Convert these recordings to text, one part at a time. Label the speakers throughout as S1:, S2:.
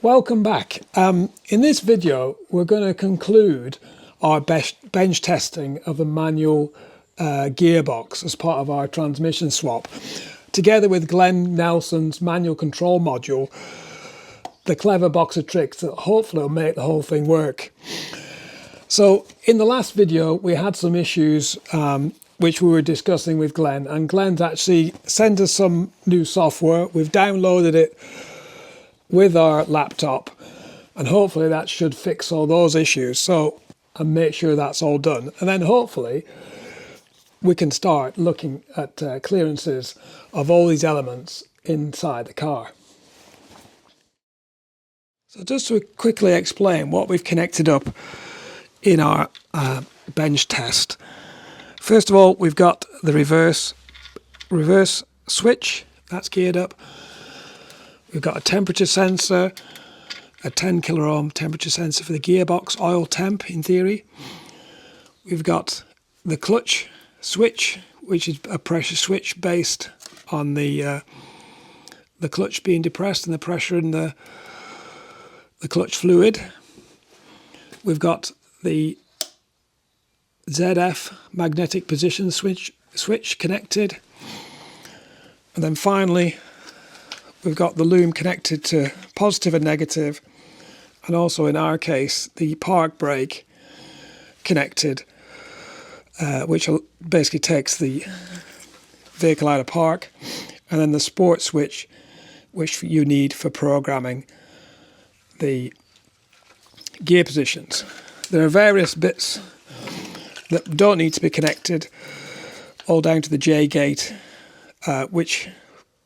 S1: Welcome back. In this video we're going to conclude our bench testing of the manual gearbox as part of our transmission swap, together with Glenn Nelson's manual control module, the clever box of tricks that hopefully will make the whole thing work. So in the last video we had some issues which we were discussing with Glenn, and Glenn's actually sent us some new software. We've downloaded it with our laptop, and hopefully that should fix all those issues, so and make sure that's all done, and then hopefully we can start looking at clearances of all these elements inside the car. So just to quickly explain what we've connected up in our bench test. First of all, we've got the reverse switch that's geared up. We've got a temperature sensor, a 10 kiloohm temperature sensor for the gearbox, oil temp in theory. We've got the clutch switch, which is a pressure switch based on the clutch being depressed and the pressure in the clutch fluid. We've got the ZF magnetic position switch connected. And then finally, we've got the loom connected to positive and negative, and also in our case the park brake connected, which basically takes the vehicle out of park, and then the sport switch which you need for programming the gear positions. There are various bits that don't need to be connected, all down to the J gate, which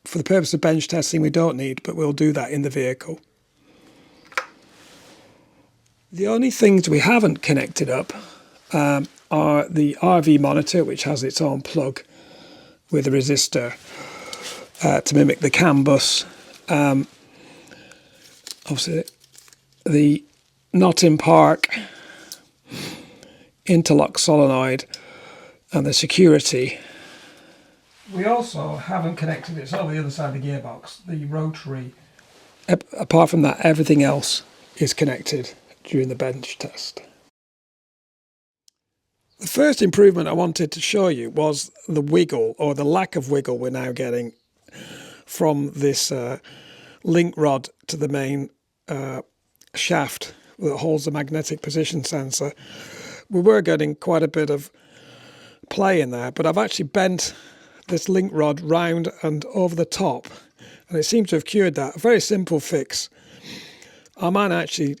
S1: for the purpose of bench testing we don't need, but we'll do that in the vehicle. The only things we haven't connected up are the RV monitor, which has its own plug with a resistor to mimic the CAN bus. Obviously the not in park interlock solenoid and the security. We also haven't connected, it's over the other side of the gearbox, the rotary. Apart from that, everything else is connected during the bench test. The first improvement I wanted to show you was the wiggle, or the lack of wiggle we're now getting from this link rod to the main shaft that holds the magnetic position sensor. We were getting quite a bit of play in there, but I've actually bent this link rod round and over the top, and it seems to have cured that. A very simple fix. I might actually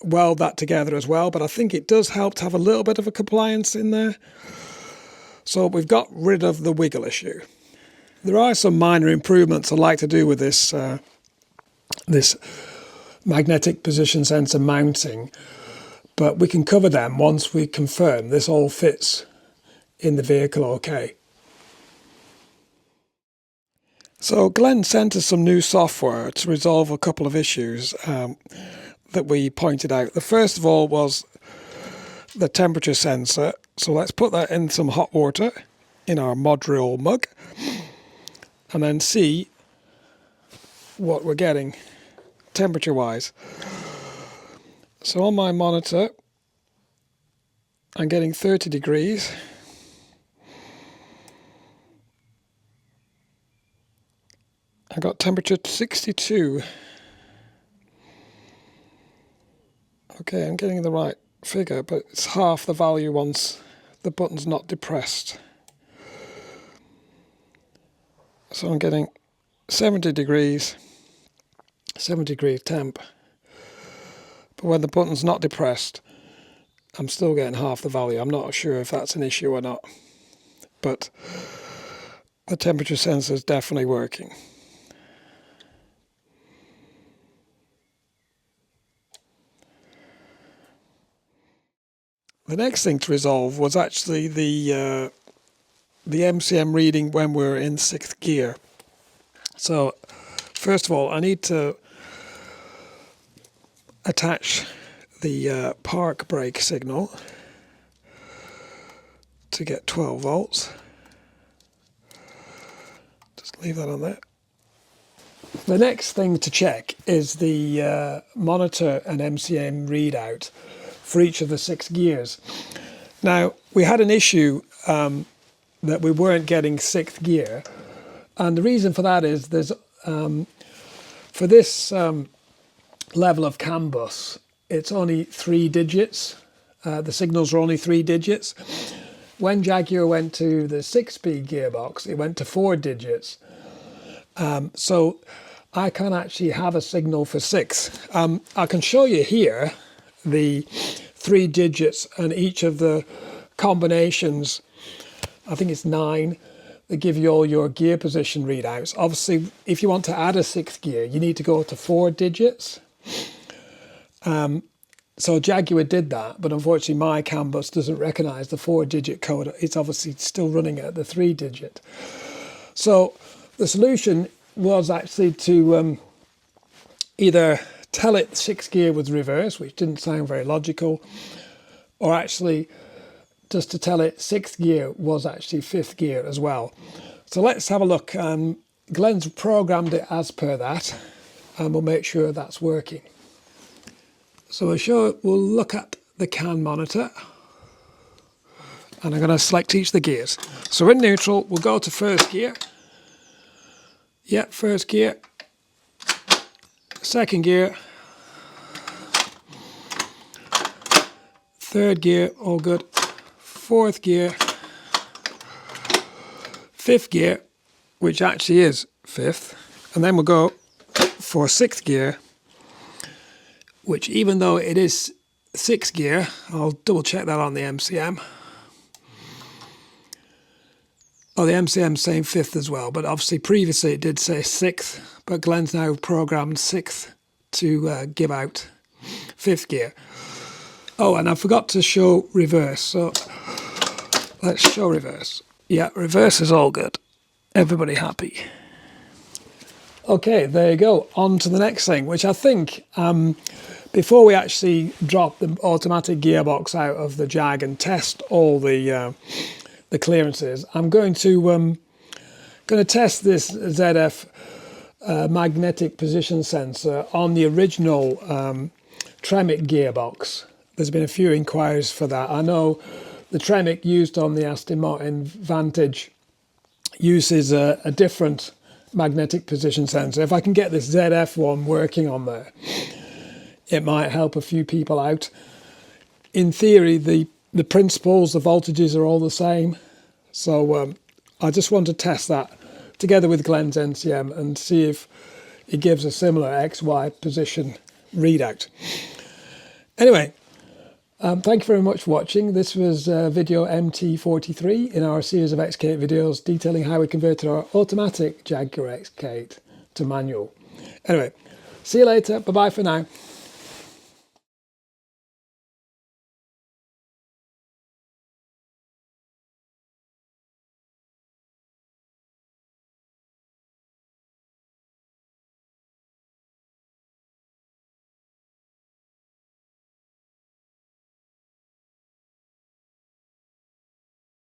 S1: weld that together as well, but I think it does help to have a little bit of a compliance in there. So we've got rid of the wiggle issue. There are some minor improvements I'd like to do with this this magnetic position sensor mounting, but we can cover them once we confirm this all fits in the vehicle okay. So Glenn sent us some new software to resolve a couple of issues that we pointed out. The first of all was the temperature sensor. So let's put that in some hot water in our Modurol mug and then see what we're getting temperature wise. So on my monitor I'm getting 30 degrees. I got temperature 62. Okay, I'm getting the right figure, but it's half the value once the button's not depressed. So I'm getting 70 degrees, 70 degree temp. But when the button's not depressed, I'm still getting half the value. I'm not sure if that's an issue or not, but the temperature sensor is definitely working. The next thing to resolve was actually the MCM reading when we're in 6th gear. So first of all, I need to attach the park brake signal to get 12 volts. Just leave that on there. The next thing to check is the monitor and MCM readout for each of the 6 gears. Now, we had an issue that we weren't getting 6th gear, and the reason for that is there's for this level of CAN bus, it's only 3 digits. The signals are only 3 digits. When Jaguar went to the 6-speed gearbox, it went to 4 digits. So I can actually have a signal for 6. I can show you here the 3 digits and each of the combinations. I think it's 9. They give you all your gear position readouts. Obviously, if you want to add a 6th gear, you need to go to 4 digits. So Jaguar did that, but unfortunately my CAN bus doesn't recognize the 4-digit code. It's obviously still running at the 3-digit. So the solution was actually to either tell it 6th gear was reverse, which didn't sound very logical, or actually just to tell it 6th gear was actually 5th gear as well. So let's have a look. Glenn's programmed it as per that, and we'll make sure that's working. So we'll look at the CAN monitor, and I'm going to select each of the gears. So in neutral, we'll go to 1st gear. Yeah, 1st gear. 2nd gear. 3rd gear, all good. 4th gear. 5th gear, which actually is 5th. And then we'll go for 6th gear, which even though it is 6th gear, I'll double check that on the MCM. Oh, the MCM's saying 5th as well, but obviously previously it did say 6th, but Glenn's now programmed 6th to give out 5th gear. Oh, and I forgot to show reverse, so let's show reverse. Yeah, reverse is all good. Everybody happy. Okay, there you go. On to the next thing, which I think before we actually drop the automatic gearbox out of the Jag and test all the clearances, I'm going to test this ZF magnetic position sensor on the original Tremec gearbox. There's been a few inquiries for that. I know the Tremec used on the Aston Martin Vantage uses a different magnetic position sensor. If I can get this ZF one working on there, it might help a few people out. In theory, the principles, the voltages are all the same. So I just want to test that together with Glenn's MCM and see if it gives a similar XY position readout. Anyway, thank you very much for watching. This was video MT43 in our series of XK8 videos detailing how we converted our automatic Jaguar XK8 to manual. Anyway, see you later. Bye-bye for now.